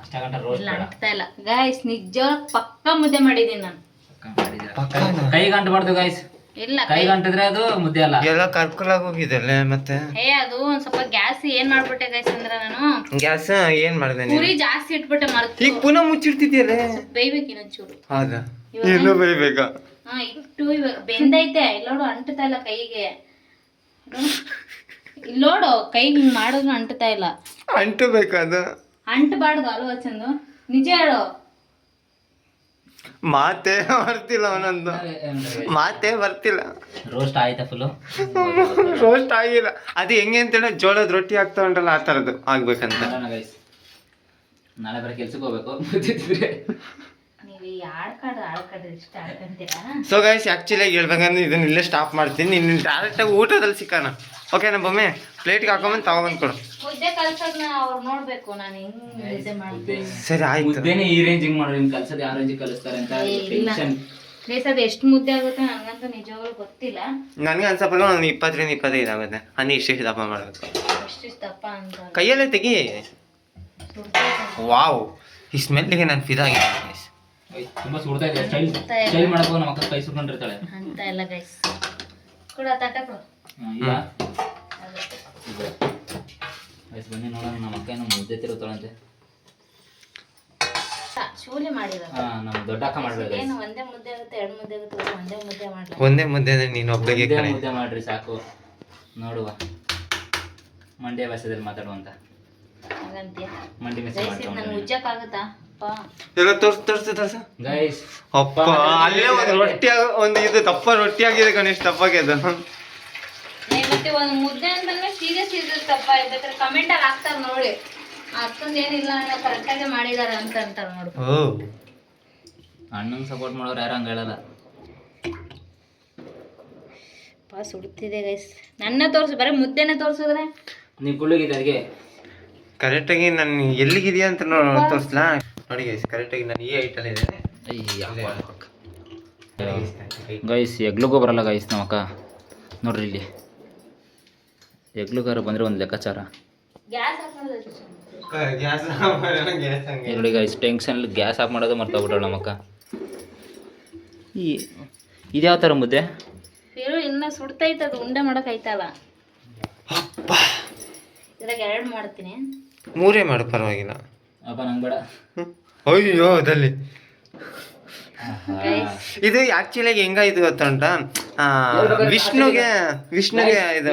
ಅಷ್ಟ ಗಂಟ ರೋಸ್ಟ್ ಆಗ್ತಾ ಇಲ್ಲ ಗಾಯ್ಸ್. ನಿಜ ಪಕ್ಕ ಮುದ್ದೆ ಮಾಡಿದೀನಿ ನಾನು. ಕೈ ಗಂಟು ಮಾಡ್ದು ಗಾಯ್ಸ್. ಇಲ್ಲ ಕೈ ಗಂಟಿದ್ರೆ ಅದು ಮುದ್ದೆ ಅಲ್ಲ, ಎಲ್ಲ ಕರ್ಕೊಳಕ್ ಹೋಗಿದ್ದಲ್ಲ ಮತ್ತೆ. ಅದು ಒಂದ್ ಸ್ವಲ್ಪ ಗ್ಯಾಸ್ ಏನ್ ಮಾಡ್ಬಿಟ್ಟೆ ಗಾಯ್ಸ್ ಅಂದ್ರೆ ನಾನು ಗ್ಯಾಸ್ ಏನ್ ಮಾಡಿದೆ ಪುರಿ ಜಾಸ್ತಿ ಇಟ್ಬಿಟ್ಟೆ ಮರ್ತು. ಈಗ ಪುನಃ ಮುಚ್ಚಿಡ್ತಿದ್ಯಲ್ಲ. ಬೇಯ್ಬೇಕು ಇನ್ನೊಂಚೂರು. ಹೌದಾ ಇನ್ನೂ ಬೇಯ್ಬೇಕಾ? ಇಟ್ಟು ಇವಾಗ ಬೆಂದೈತೆ. ಇಲ್ಲೋಡು ಅಂಟುತ್ತಾ ಇಲ್ಲ ಕೈಗೆ. ಇಲ್ಲೋಡು ಕೈ ಹಿಂಗ್ ಮಾಡಿದ್ರು ಅಂಟುತ್ತಾ ಇಲ್ಲ. ಅಂಟು ಬೇಕಾದ ಅಂಟಬಾರ್ದು ಅಲ್ವಾ ಚಂದು? ನಿಜ ಹೇಳು. ಮಾತೇ ಬರ್ತಿಲ್ಲ ಅವನಂದು, ಮಾತೇ ಬರ್ತಿಲ್ಲ. ರೋಸ್ಟ್ ಆಯ್ತಾ ಫುಲ್? ರೋಸ್ಟ್ ಆಗಿಲ್ಲ. ಅದು ಹೆಂಗೆ ಅಂತೇಳಿ ಜೋಳದ ರೊಟ್ಟಿ ಆಗ್ತಾ ಉಂಟಲ್ಲ ಆ ಥರದ್ದು ಆಗ್ಬೇಕಂತ. ನಾಳೆ ಬರೀ ಕೆಲ್ಸಕ್ಕೆ ಹೋಗ್ಬೇಕು. ನೀವು ಆಡ್ಕಾಡ್ರಿ ಇಷ್ಟ ಆಡ್ಕೊಂತೀರಾ. ಸೊ ಗೈಸ್ ಆ್ಯಕ್ಚುಲಿ ಹೇಳ್ಬೇಕಂದ್ರೆ ಇದನ್ನ ಇಲ್ಲೇ ಸ್ಟಾಪ್ ಮಾಡ್ತೀನಿ. ಇನ್ನು ಡೈರೆಕ್ಟಾಗಿ ಊಟದಲ್ಲಿ ಸಿಕ್ಕೋಣ. ಓಕೆನಾ ಬೊಮ್ಮೆ? ಪ್ಲೇಟ್ಗೆ ಹಾಕೊಂಬಂದು ತಗೊಂಬಂದು ಕೊಡು. ಮುದ್ದೆ ಕಲ್ಸೋದ್ನ ಅವ್ರು ನೋಡ್ಬೇಕು ನಾನು ಹೆಂಗ್ ಮುದ್ದೆ ಮಾಡ್ತೀನಿ. ಸರಿ ಆಯ್ತು. ಮುದ್ದೆನೇ ಈ ರೇಂಜಿಂಗ್ ಮಾಡೋದು, ಇನ್ನು ಕಲ್ಸೋದು ಯಾವ ರೇಂಜಿಗೆ ಕಲಿಸ್ತಾರೆ ಅಂತ ಟೆನ್ಷನ್. ಪ್ಲೇಸ್ ಅದು ಎಷ್ಟು ಮುದ್ದೆ ಆಗುತ್ತೆ ನನಗಂತೂ ನಿಜವಾಗ್ಲೂ ಗೊತ್ತಿಲ್ಲ. ನನಗೆ ಅನ್ಸಪ್ಪಲ್ಲ ಒಂದು 20-25 ಆಗುತ್ತೆ. ಹನಿ ಇಷ್ಟು ದಪ್ಪ ಮಾಡಬೇಕು. ಎಷ್ಟು ದಪ್ಪ ಅಂತ ಕೈಯಲ್ಲೇ ತೆಗಿ. ವಾವ್, ಈ ಸ್ಮೆಲ್ಗೆ ನಾನು ಫಿದಾಗಿದ್ದೀನಿ. ತುಂಬಾ ಸುಡ್ತಾ ಇದೆ. ಸ್ಟೈಲ್ ಮಾಡಬೇಕು. ನಮ್ಮ ಅಕ್ಕ ಕೈ ಸುಟ್ಕೊಂಡಿರ್ತಾಳೆ ಅಂತ ಎಲ್ಲ ಗೈಸ್. ಕೂಡ ತಟ್ಟ ಕೊಡು. ಇಲ್ಲ ಬನ್ನಿ ನೋಡೋಣ. ನಮ್ಮ ಅಕ್ಕ ಏನೋ ಮುದ್ದೆ ತಿರುತ್ತಾಳಂತೆ. ಶೂಲಿ ಮಾಡಿರೋದು. ನಮ್ಮ ದೊಡ್ಡ ಅಕ್ಕ ಮಾಡ್ಬೇಕು. ಏನು ಒಂದೇ ಮುದ್ದೆ ಆಗುತ್ತೆ, 2 ಮುದ್ದೆ ಆಗುತ್ತೆ, ಒಂದೇ ಮುದ್ದೆ ಮಾಡ್ಲಿ. ಒಂದೇ ಮುದ್ದೆ ನೀನು ಒಬ್ಬಳಿಗೆ ಮುದ್ದೆ ಮಾಡ್ರಿ ಸಾಕು. ನೋಡುವ ಮಂಡ್ಯ ಭಾಷೆದಲ್ಲಿ ಮಾತಾಡುವಂತ ಹಾಗಂತೀಯ ಮಂಡಿ ಮೆಸೇಜ್ ಗೈಸ್. ಇದು ಮಾಡ್ಕೊಂಡು ನಂಗೆ ಉಜ್ಜಕ್ಕಾಗುತ್ತಾ ಎಲ್ಲ ತೋರ್ಸು ಗೈಸ್. ಅಪ್ಪ ಅಲ್ಲೇ ಒಂದು ರೊಟ್ಟಿ ಒಂದು ಇದು ದಪ್ಪ ರೊಟ್ಟಿ ಆಗಿದೆ ಕನಿಷ್ಠ ದಪ್ಪಗೆ ಅದು. ಮತ್ತೆ ಒಂದು ಮುದ್ದೆ ಅಂತಂದ್ರೆ ಸೀರಿಯಸ್ ತಪ್ಪ ಬೇಕಾದ್ರೆ ಕಮೆಂಟ್ ಆಗಿ ಹಾಕ್ತಾರೆ ನೋಡಿ. ಅಷ್ಟೊಂದು ಏನಿಲ್ಲ ಅಣ್ಣ ಕರೆಕ್ಟಾಗಿ ಮಾಡಿದಾರೆ ಅಂತ ಅಂತಾರೆ ನೋಡಿ. ಅಣ್ಣಂಗೆ ಸಪೋರ್ಟ್ ಮಾಡೋರು ಯಾರು ಹಂಗೆ ಹೇಳಲ್ಲ. ಸುಡ್ತಿದೆ ಗೈಸ್. ನನ್ನ ತೋರ್ಸು, ಬರೀ ಮುದ್ದೆನೇ ತೋರ್ಸಿದ್ರೆ ನೀವು ಕುಳ್ಳಿಗಿದೆ ಅದಕ್ಕೆ ಕರೆಕ್ಟಾಗಿ ನಾನು ಎಲ್ಲಿಗಿದೆಯಾ ಅಂತ ತೋರಿಸ್ಲಾ ನೋಡಿ ಗೈಸ್. ಕರೆಕ್ಟಾಗಿ ನಾನು ಈ ಹೈಟಲ್ಲಿ ಇದ್ದೇನೆ ಗೈಸ್. ಎಗ್ಲಿಗೂ ಬರಲ್ಲ ಗೈಸ್ ನಮ್ಮ ಅಕ್ಕ. ನೋಡ್ರಿ ಇಲ್ಲಿ ಎಗ್ಲುಗಾರ ಬಂದರೆ ಒಂದು ಲೆಕ್ಕಾಚಾರ. ನೋಡಿ ಗೈಸ್, ಟೆನ್ಷನಲ್ಲಿ ಗ್ಯಾಸ್ ಆಫ್ ಮಾಡೋದು ಮರ್ತೋಗ್ಬಿಟ್ಟಳು ನಮ್ಮ ಅಕ್ಕ. ಇದ್ಯಾವ ಥರ ಮುದ್ದೆ? ಇನ್ನು ಸುಡ್ತೈತೆ ಅದು, ಉಂಡೆ ಮಾಡೋಕ್ಕಾಯ್ತಲ್ಲ. ಇದ್ರಾಗ 2 ಮಾಡ್ತೀನಿ. 3 ಮಾಡು ಪರವಾಗಿಲ್ಲ. ಅಪ್ಪ ನಂಗೆ ಬೇಡ. ಅಯ್ಯೋ ಅದಲ್ಲಿ ಇದು ಆಕ್ಚುಲಿ ಹೆಂಗಾಯ್ತು ಗೊತ್ತುಂಟ, ವಿಷ್ಣುಗೆ ಇದು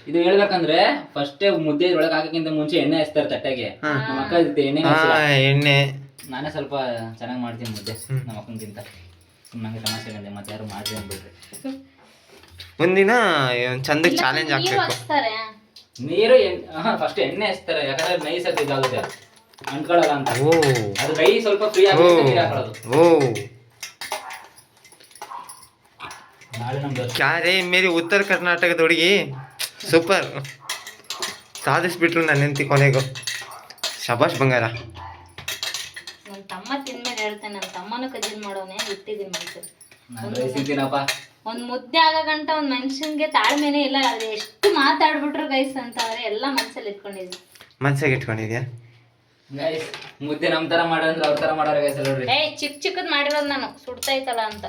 ಇದು ಹೇಳ್ಬೇಕಂದ್ರೆ ಫಸ್ಟ್ ಮುದ್ದೆ ಒಳಗೆ ಹಾಕಕ್ಕಿಂತ ಮುಂಚೆ ಎಣ್ಣೆ ಹಚ್ತಾರೆ ತಟ್ಟೆಗೆ. ನಮ್ಮ ಅಕ್ಕ ಎಣ್ಣೆ ನಾನೇ ಸ್ವಲ್ಪ ಚೆನ್ನಾಗಿ ಮಾಡ್ತೀನಿ ಮುದ್ದೆ ನಮ್ಮ ಅಕ್ಕಂಗಿಂತ. ನಂಗೆ ತಮಾಷೆ ಬಂದೆ, ಮತ್ತೆ ಯಾರು ಮಾಡ್ರಿ ಅಂದ್ಬಿಟ್ರಿ. ಒಂದಿನ ಚಂದಕ್ಕೆ ಚಾಲೆಂಜ್ ಹಾಕ್ಬೇಕು. ನೀರು ಫಸ್ಟ್ ಎಣ್ಣೆ ಹಚ್ತಾರೆ, ಯಾಕಂದ್ರೆ ನೈಸ್ ಆಗಿ ಇದಾಗುತ್ತೆ, ಅಂಟ್ಕೊಳ್ಳಲ್ಲ ಅಂತ. ಅದು ಕೈ ಸ್ವಲ್ಪ ಫ್ರೀ ಆಗುತ್ತೆ ನೀರು ಹಾಕೊಳ್ಳೋದು. क्या रे मेरी उत्तर कर्नाटक ಹುಡುಗಿ ಸೂಪರ್. ಸಾಧಿಸ್ಬಿಟ್ರು ನನ್ನ ಹೆಂಡತಿ ಕೊನೆಗೂ. ಶಬಾಷ್ ಬಂಗಾರ. ನನ್ನ ತಮ್ಮ ತಿಂದ್ಮೇಲೆ ಹೇಳ್ತೇನೆ, ನನ್ನ ತಮ್ಮನೂ ಕಜಿಲ್ ಮಾಡೋನೆ ಇಟ್ಟಿದ್ದೀನಿ ಮನ್ಸಲ್ಲಿ. ನಾನು ರೈಸ್ ತಿಂತೀನಪ್ಪ. ಒಂದು ಮುದ್ದೆ ಆಗೋ ಗಂಟ ಒಂದು ಮನುಷ್ಯನ್ಗೆ ತಾಳ್ಮೆನೇ ಇಲ್ಲ. ಅದು ಎಷ್ಟು ಮಾತಾಡ್ಬಿಟ್ರು ಗೈಸ್ ಅಂತಂದ್ರೆ ಎಲ್ಲ ಮನ್ಸಲ್ಲಿ ಇಟ್ಕೊಂಡಿದ್ದೀನಿ. ಮನ್ಸಾಗ ಇಟ್ಕೊಂಡಿದ್ಯಾ ಗೈಸ್? ಮುದ್ದೆ ನಮ್ಮ ಥರ ಮಾಡೋದ್ರೆ ಅವ್ರ ಥರ ಮಾಡೋರು ಗೈಸ್ ನೋಡ್ರಿ. ಚಿಕ್ಕ ಚಿಕ್ಕದ್ ಮಾಡಿರೋದು ನಾನು ಸುಡ್ತೈತಲ್ಲ ಅಂತ.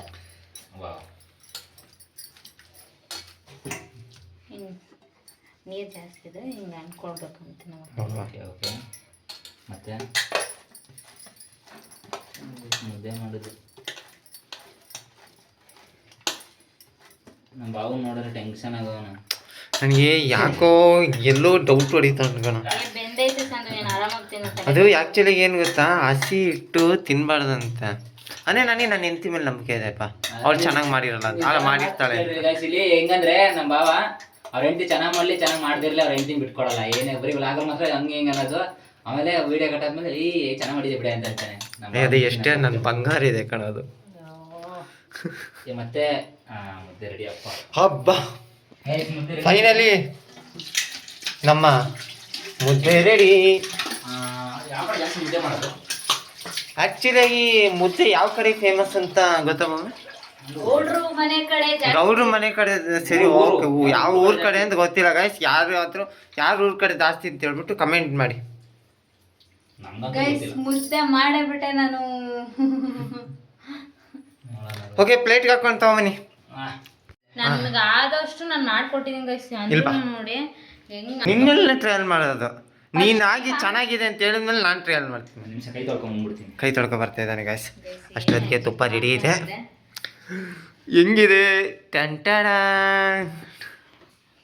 ನೀರು ಜಾಸ್ತಿ ಇದೆ, ಹಿಂಗೆ ಅನ್ಕೊಳ್ಬೇಕು ಅಂತ ನಾವು. Okay okay. ಮತ್ತೆ ಮುದ್ದೆ ಮಾಡೋದು ನಮ್ಮ ಬಾವು ನೋಡಿದ್ರೆ ಟೆನ್ಷನ್ ಆಗೋಣ. ನನಗೆ ಯಾಕೋ ಎಲ್ಲೋ ಡೌಟ್ ಹೊಡಿತಾ ಉಂಟು. ಬೆಂದೈತೆ ಸಣ್ಣ, ನೀನು ಆರಾಮಾಗಿ ತಿನ್ನುತ್ತೆ. ಅದು ಆ್ಯಕ್ಚುಲಿ ಏನು ಗೊತ್ತಾ, ಹಸಿ ಇಟ್ಟು ತಿನ್ಬಾರ್ದಂತ. ಅದೇ ನನ್ನ ಹೆಂಡತಿ ಮೇಲೆ ನಂಬಿಕೆ ಇದೆಪ್ಪ, ಅವ್ಳು ಚೆನ್ನಾಗಿ ಮಾಡಿರಲ್ಲ ಅಂತ ಮಾಡಿರ್ತಾಳೆ. ಇಲ್ಲಿ ಹೆಂಗಂದ್ರೆ ನಮ್ಮ ಬಾವ ಅವ್ರ ಹೆಂಡತಿ ಚೆನ್ನಾಗಿ ಮಾಡಲಿ ಚೆನ್ನಾಗಿ ಮಾಡ್ದಿರ್ಲಿ ಅವ್ರ ಹೆಂಡತಿ ಬಿಟ್ಕೊಡಲ್ಲ. ಏನೇ ಬರೀ ವ್ಲಾಗರ್ ಮಾತ್ರ ಹಂಗೆ ಹಿಂಗೆ ಅನ್ನೋದು. ಆಮೇಲೆ ವಿಡಿಯೋ ಕಟ್ಟಾದ್ಮೇಲೆ ಚೆನ್ನಾಗಿ ಮಾಡಿದೆ ಬಿಡಿ ಅಂತ ಹೇಳ್ತಾನೆ. ಅದು ಎಷ್ಟೇ ನನ್ನ ಬಂಗಾರ ಇದೆ ಕಣೋದು. ಮತ್ತೆ ಮುದ್ದೆ ರೆಡಿ ಅಪ್ಪ. ಹಬ್ಬ ಫೈನಲಿ ನಮ್ಮ ಮುದ್ದೆ ರೆಡಿ. ಯಾವ ಕಡೆ ಜಾಸ್ತಿ ಮುದ್ದೆ ಮಾಡೋದು? ಆಕ್ಚುಲಿಯಾಗಿ ಮುದ್ದೆ ಯಾವ ಕಡೆ ಫೇಮಸ್ ಅಂತ ಗೊತ್ತಾ ಮಮ್ಮಿ? ಗೌಡ್ರು ಮನೆ ಕಡೆ ಗೌಡ್ರು ಮನೆ ಕಡೆ. ಸರಿ ಓಕೆ, ಯಾವ ಊರ್ ಕಡೆ ಅಂತ ಗೊತ್ತಿಲ್ಲ ಗೈಸ್. ಯಾರು ಊರ್ ಕಡೆ ಜಾಸ್ತಿ ಅಂತ ಹೇಳ್ಬಿಟ್ಟು ಕಮೆಂಟ್ ಮಾಡಿ. ಗೈಸ್ ಮುದ್ದೆ ಮಾಡೇ ಬಿಟ್ಟೆ ನಾನು. ಓಕೆ, ಪ್ಲೇಟ್ಗೆ ಹಾಕೊಂಡು ತಗೊಂಬನ್ನಿ. ನನ್ಗೆ ಆದಷ್ಟು ನಾನು ಮಾಡ್ಕೊಟ್ಟಿದ್ದೀನಿ ಗೈಸ್. ನೋಡಿ ಹೆಂಗ್ ನಿನ್ನೆಲ್ಲ ಟ್ರಯಲ್ ಮಾಡೋದು. ನೀನಾಗಿ ಚೆನ್ನಾಗಿದೆ ಅಂತ ಹೇಳಿದ್ಮೇಲೆ ನಾನು ಟ್ರಯಲ್ ಮಾಡ್ತೀನಿ. ನಿಮಿಷ ಕೈ ತೊಳ್ಕೊಂಡ್ಬಿಡ್ತೀನಿ. ಕೈ ತೊಳ್ಕೊ ಬರ್ತಾ ಇದ್ದಾನೆ ಗೈಸ್. ಅಷ್ಟೊತ್ತಿಗೆ ತುಪ್ಪ ರೆಡಿ ಇದೆ. ಹೆಂಗಿದೆ? ಟಂಟಣ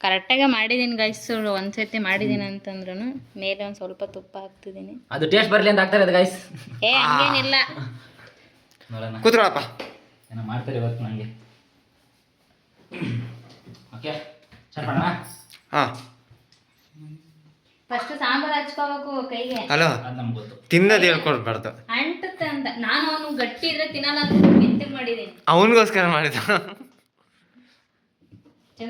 ಕರೆಕ್ಟಾಗಿ ಮಾಡಿದ್ದೀನಿ ಗೈಸ್. ಒಂದ್ಸತಿ ಮಾಡಿದ್ದೀನಿ ಅಂತಂದ್ರೂ ಮೇಲೆ ಒಂದು ಸ್ವಲ್ಪ ತುಪ್ಪ ಹಾಕ್ತಿದ್ದೀನಿ. ಅದು ಟೇಸ್ಟ್ ಬರಲಿ ಅಂತ ಹಾಕ್ತಾರೆ ಅದು ಗೈಸ್. ಹಂಗೇನಿಲ್ಲ. ನೋಡೋಣ, ಕೂತ್ಕೊಳ್ಳಪ್ಪ. ಏನೋ ಮಾಡ್ತಾರೆ ಇವತ್ತು ನನಗೆ. ಓಕೆ ಸ್ಟಾರ್ಟ್ ಮಾಡೋಣ. ಹಾಂ, ಫಸ್ಟ್ ಸಾಂಬಾರು ಹಚ್ಕೋಬೇಕು ಕೈಗೆ. ಹಲೋ, ಅದು ನಮ್ಗೆ ಗೊತ್ತು. ತಿನ್ನೋದು ಹೇಳ್ಕೊಡ್ಬಾರ್ದು. ಅಂಟುತ್ತೆ ಅಂತ ನಾನು ಅವನು ಗಟ್ಟಿ ಇದ್ರೆ ತಿನ್ನಲ್ಲ ಅಂತ ಮೆತ್ತಗೆ ಮಾಡಿದ್ದೀನಿ. ಅವನಿಗೋಸ್ಕರ ಮಾಡಿದ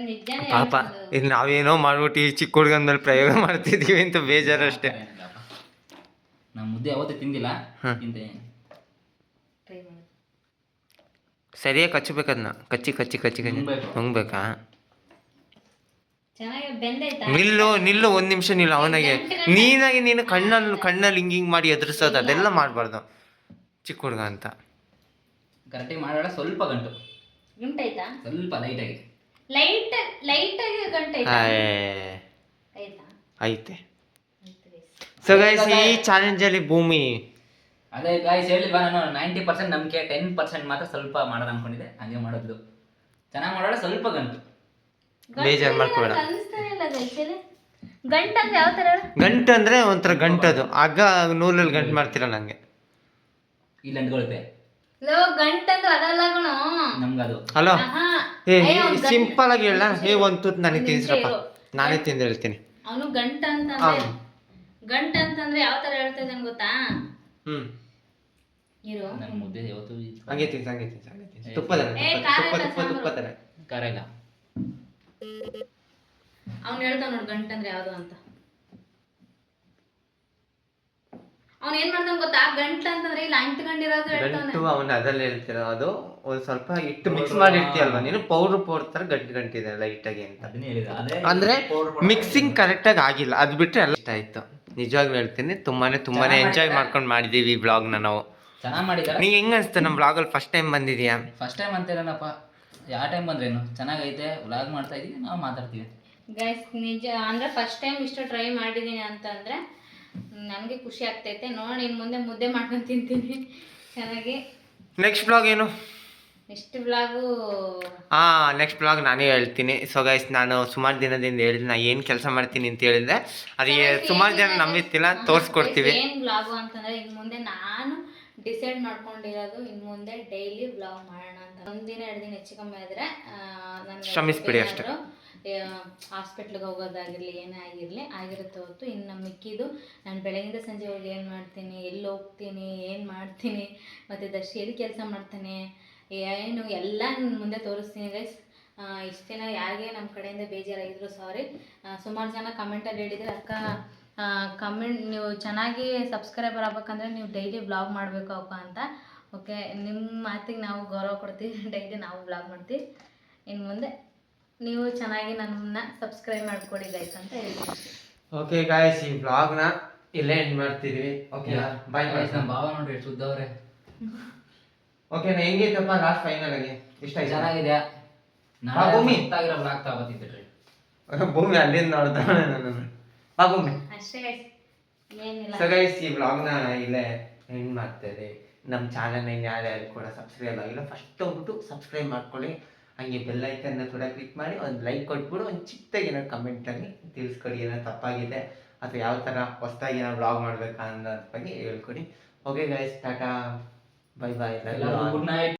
ನಿಜಾನೇ ಪಾಪ. ಇದು ನಾವೇನೋ ಮಾಡ್ಬಿಟ್ಟು ಈ ಚಿಕ್ಕ ಹುಡುಗಂದಲ್ಲಿ ಪ್ರಯೋಗ ಮಾಡ್ತಿದ್ದೀವಿ ಅಂತ ಬೇಜಾರು ಅಷ್ಟೇ. ನಾನು ಮುದ್ದೆ ಯಾವತ್ತೂ ತಿಂದಿಲ್ಲ, ತಿಂತೇನೆ. ಸರಿಯಾಗಿ ಕಚ್ಚಬೇಕು. ಅದನ್ನ ಕಚ್ಚಿ ಕಚ್ಚಿ ಕಚ್ಚಿ ಕಚ್ಚಿ ನುಂಗ್ಬೇಕಾ? ಚೆನ್ನಾಗಿ ಬೆಂದೈತಾ? ನಿಲ್ಲು ಒಂದು ನಿಮಿಷ ನಿಲ್ಲು. ಅವನಿಗೆ ನೀನು ಕಣ್ಣಲ್ಲಿ ಹಿಂಗೆ ಮಾಡಿ ಎದುರಿಸೋದು ಅದೆಲ್ಲ ಮಾಡಬಾರ್ದು ಚಿಕ್ಕ ಹುಡುಗ ಅಂತ. ಕರೆಕ್ಟಾಗಿ ಮಾಡೋಣ. ಸ್ವಲ್ಪ ಗಂಟು ಗಂಟೈತಾ? ಸ್ವಲ್ಪ ಲೈಟಾಗಿ ಲೈಟಾಗಿ ಗಂಟೈತಾ? ಐತೆ. ಸೊ ಗೈಸ್, ಈ ಚಾಲೆಂಜಲ್ಲಿ ಭೂಮಿ ಅದೇ ಗಾಯ್ಸ್ ಹೇಳಿಲ್ವಾ ನಾನು 90% ನಂಬಿಕೆ, 10% ಮಾತ್ರ ಸ್ವಲ್ಪ ಮಾಡೋಣ ಅನ್ಕೊಂಡಿದ್ದೆ. ಹಂಗೆ ಮಾಡೋದು. ಚೆನ್ನಾಗಿ ಮಾಡೋಣ. ಸ್ವಲ್ಪ ಗಂಟು ಬೇಜಾರು ಮಾಡ್ಕೋಬೇಡ. ಗಂಟಂದ್ರೆ ಯಾವ ಥರ? ಗಂಟು ಅಂದರೆ ಒಂಥರ ಗಂಟದು ಆಗ ನೂಲಲ್ಲಿ ಗಂಟು ಮಾಡ್ತೀರಲ್ಲ ಹಂಗೆ. ಇಲ್ಲ ಅಂದ್ಕೊಳ್ತೆ ಗಂಟಂದ್ರೆ ಅದಲ್ಲ ಕಣೋ ನಮ್ಗದು. ಹಲೋ, ಸಿಂಪಲ್ ಆಗಿ ಹೇಳ. ಒಂದು ತುತ್ತು ನನಗೆ ತಿನ್ಸ್ರಪ್ಪ, ನಾನೇ ತಿಂದು ಹೇಳ್ತೀನಿ. ಅವನು ಗಂಟ ಅಂತಂದ್ರೆ ಯಾವ ಥರ ಹೇಳ್ತಾ ಇದ್ದಾನೆ ಗೊತ್ತಾ? ನನ್ನ ಮುದ್ದೆ ಯಾವತ್ತು ಹಂಗೆ ತಿನ್ಸ ತುಪ್ಪದ ಖಾರ ಇಲ್ಲ. ಅವ್ನು ಹೇಳ್ತಾವ ನೋಡಿ ಗಂಟಂದ್ರೆ ಯಾವ್ದು ಅಂತ. ಅವ್ನು ಏನ್ ಮಾಡ್ತಾನ ಗೊತ್ತಾ? ಗಂಟ ಅಂತಂದ್ರೆ ಇಲ್ಲ ಅಂಟ್ಕೊಂಡಿರೋದು ಹೇಳ್ತಾನೆ. ಅವನು ಅದ್ರಲ್ಲಿ ಹೇಳ್ತಿರೋ ಅದು ಒಂದು ಸ್ವಲ್ಪ ಹಿಟ್ಟು ಮಿಕ್ಸ್ ಮಾಡಿ ಇರ್ತೀಯಲ್ವಾ ನೀನು, ಪೌಡರ್ ತರ ಗಂಟಿದೆ ಲೈಟ್ ಆಗಿ ಅಂತ. ಅಂದ್ರೆ ಮಿಕ್ಸಿಂಗ್ ಕರೆಕ್ಟ್ ಆಗಿ ಆಗಿಲ್ಲ. ಅದ್ ಬಿಟ್ರೆ ಎಲ್ಲ ಇಷ್ಟ ಆಯ್ತು. ನಿಜವಾಗ್ಲೂ ಹೇಳ್ತೀನಿ, ತುಂಬಾನೇ ಎಂಜಾಯ್ ಮಾಡ್ಕೊಂಡು ಮಾಡಿದೀವಿ ಈ ಬ್ಲಾಗ್ನ ನಾವು. ಚೆನ್ನಾಗಿ ಮಾಡಿದ್ದಾರೆ. ನೀ ಹೆಂಗ ಅನ್ಸ್ತ ನಮ್ಮ ಬ್ಲಾಗಲ್ಲಿ ಫಸ್ಟ್ ಟೈಮ್ ಬಂದಿದ್ಯಾ? ಫಸ್ಟ್ ಟೈಮ್ ಅಂತೀರನಪ್ಪ, ಯಾವ ಟೈಮ್ ಬಂದ್ರೇನು? ಚೆನ್ನಾಗೈತೆ, ವ್ಲಾಗ್ ಮಾಡ್ತಾ ಇದೀವಿ, ನಾವು ಮಾತಾಡ್ತೀವಿ ಗೈಸ್. ನಿಜ ಅಂದ್ರೆ ಫಸ್ಟ್ ಟೈಮ್ ಇಷ್ಟು ಟ್ರೈ ಮಾಡಿದ್ದೀನಿ ಅಂತಂದ್ರೆ ನನಗೆ ಖುಷಿ ಆಗ್ತೈತೆ. ನೋಡಿ ಇನ್ನು ಮುಂದೆ ಮುದ್ದೆ ಮಾಡ್ಕೊಂಡು ತಿಂತೀನಿ ಚೆನ್ನಾಗಿ. ನೆಕ್ಸ್ಟ್ ಬ್ಲಾಗ್ ಏನು? ನೆಕ್ಸ್ಟ್ ಬ್ಲಾಗು ನೆಕ್ಸ್ಟ್ ಬ್ಲಾಗ್ ನಾನೇ ಹೇಳ್ತೀನಿ. ಸೊ ಗೈಸ್, ನಾನು ಸುಮಾರು ದಿನದಿಂದ ಹೇಳಿದೆ ನಾ ಏನು ಕೆಲಸ ಮಾಡ್ತೀನಿ ಅಂತ ಹೇಳಿದ್ರೆ ಅದಕ್ಕೆ ಸುಮಾರು ಜನ ನಂಬಿತ್ತಿಲ್ಲ, ತೋರಿಸ್ಕೊಡ್ತೀವಿ. ಏನು ಬ್ಲಾಗು ಅಂತಂದರೆ ಇನ್ನು ಮುಂದೆ ನಾನು ಡಿಸೈಡ್ ಮಾಡ್ಕೊಂಡಿರೋದು, ಇನ್ನು ಮುಂದೆ ಡೈಲಿ ಬ್ಲಾಗ್ ಮಾಡೋಣ ಅಂತ. ಒಂದಿನ 2 ದಿನ ಹೆಚ್ಚು ಕಮ್ಮಿ ಆದರೆ ನನಗೆ ಶ್ರಮಿಸ್ಬಿಡಿ ಅಷ್ಟೇ. ಹಾಸ್ಪಿಟ್ಲಿಗೆ ಹೋಗೋದಾಗಿರಲಿ ಏನೇ ಆಗಿರುತ್ತೆ ಹೊತ್ತು. ಇನ್ನು ಮಿಕ್ಕಿದ್ದು ನಾನು ಬೆಳಗಿಂದ ಸಂಜೆವರೆಗೆ ಏನು ಮಾಡ್ತೀನಿ, ಎಲ್ಲಿ ಹೋಗ್ತೀನಿ, ಏನು ಮಾಡ್ತೀನಿ, ಮತ್ತು ದರ್ಶಿ ಎಲ್ಲಿ ಕೆಲಸ ಮಾಡ್ತಾನೆ, ಏನು ಎಲ್ಲ ಮುಂದೆ ತೋರಿಸ್ತೀನಿ ಗೈಸ್. ಇಷ್ಟು ದಿನ ಯಾರಿಗೆ ನಮ್ಮ ಕಡೆಯಿಂದ ಬೇಜಾರಾಗಿದ್ರು ಸಾರಿ. ಸುಮಾರು ಜನ ಕಮೆಂಟಲ್ಲಿ ಹೇಳಿದರೆ ಅಕ್ಕ ಕಮೆಂಟ್ ನೀವು ಚೆನ್ನಾಗಿ ಸಬ್ಸ್ಕ್ರೈಬರ್ ಆಗ್ಬೇಕಂದ್ರೆ ನೀವು ಡೈಲಿ ಬ್ಲಾಗ್ ಮಾಡಬೇಕು ಅಕ್ಕ ಅಂತ. ಓಕೆ, ನಿಮ್ಮ ಮಾತಿಗೆ ನಾವು ಗೌರವ ಕೊಡ್ತೀವಿ. ಡೈಲಿ ನಾವು ಬ್ಲಾಗ್ ಮಾಡ್ತೀವಿ. ಇನ್ನು ಮುಂದೆ ನೀವು ಚೆನ್ನಾಗಿ ನನ್ನನ್ನು ಸಬ್ಸ್ಕ್ರೈಬ್ ಮಾಡಿಕೊಡಿ ಗೈಸ್ ಅಂತ ಹೇಳ್ತೀನಿ. ಓಕೆ ಗಾಯ್ಸ್, ಈ ಬ್ಲಾಗ್ನ ಇಲ್ಲೇ ಎಂಡ್ ಮಾಡ್ತಿದ್ವಿ. ಓಕೆ ಬಾಯ್ ಬಾಯ್. ನಮ್ಮ ಭಾವ ನೋಡ್ರಿ ಶುದ್ಧವ್ರೆ. ಓಕೆ ಹೆಂಗಿತ್ತಪ್ಪ ಲಾಸ್ಟ್ ಫೈನಲ್ ಆಗಿ? ಇಷ್ಟ ಆಯ್ತಾ? ಚೆನ್ನಾಗಿದೆ. ಭೂಮಿ ಗೊತ್ತಾಗಿರೋ ಬ್ಲಾಗ್ ತಗೋತಿದ್ರಿ. ಭೂಮಿ ಅಲ್ಲಿಂದ ನೋಡ್ತಾನೆ ನನ್ನನ್ನು. ಭೂಮಿ ಅಷ್ಟೇ ಗೈಸ್, ಏನಿಲ್ಲ. ಸೊ ಗೈಸ್, ಈ ವ್ಲಾಗ್ನ ಇಲ್ಲೇ ಎಂಡ್ ಮಾಡ್ತೇವೆ. ನಮ್ಮ ಚಾನಲ್ನ ಯಾರ್ಯಾರು ಕೂಡ ಸಬ್ಸ್ಕ್ರೈಬ್ ಆಗಿಲ್ಲ ಫಸ್ಟ್ ಹೋಗ್ಬಿಟ್ಟು ಸಬ್ಸ್ಕ್ರೈಬ್ ಮಾಡ್ಕೊಳ್ಳಿ. ಹಾಗೆ ಬೆಲ್ಲೈಕನ್ನ ಕೂಡ ಕ್ಲಿಕ್ ಮಾಡಿ ಒಂದು ಲೈಕ್ ಕೊಟ್ಬಿಡು. ಒಂದು ಚಿಕ್ಕದಾಗಿರೋ ಕಮೆಂಟಲ್ಲಿ ತಿಳಿಸ್ಕೊಡಿ ಏನೋ ತಪ್ಪಾಗಿದೆ ಅಥವಾ ಯಾವ ಥರ ಹೊಸ್ದಾಗಿ ಏನೋ ವ್ಲಾಗ್ ಮಾಡಬೇಕಾ ಅನ್ನೋದ್ರ ಬಗ್ಗೆ ಹೇಳ್ಕೊಡಿ. Okay guys, tata, bye bye. Good night.